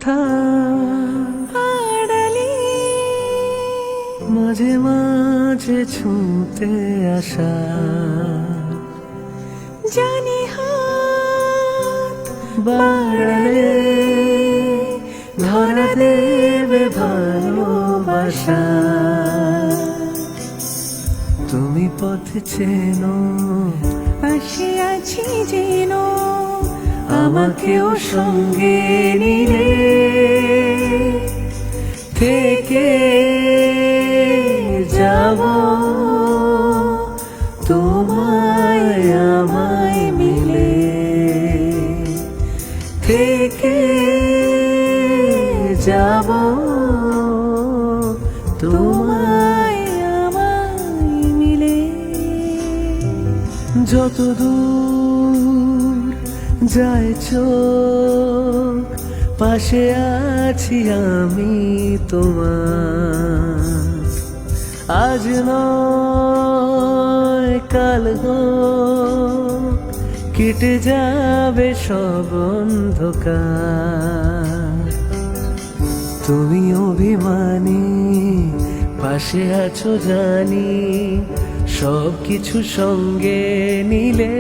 কথা আড়ালে মাঝে মাঝে ছুঁতে আসা, জানি হাত বাড়ালে ধরা দেবে ভালোবাসা। তুমি পথ চেনো, পাশে আছি যেন, আমাকেও সঙ্গে নিলে থেকে যাব তোমায় আমায় মিলে, থেকে যাব তোমায় আমায় মিলে। যত দূর যায় চোখ, পাশে আছি আমি তোমার। আজ নয় কাল হোক, কেটে যাবে সব অন্ধকার। তুমি অভিমানী, পাশে আছো জানি, সব কিছু সঙ্গে নিলে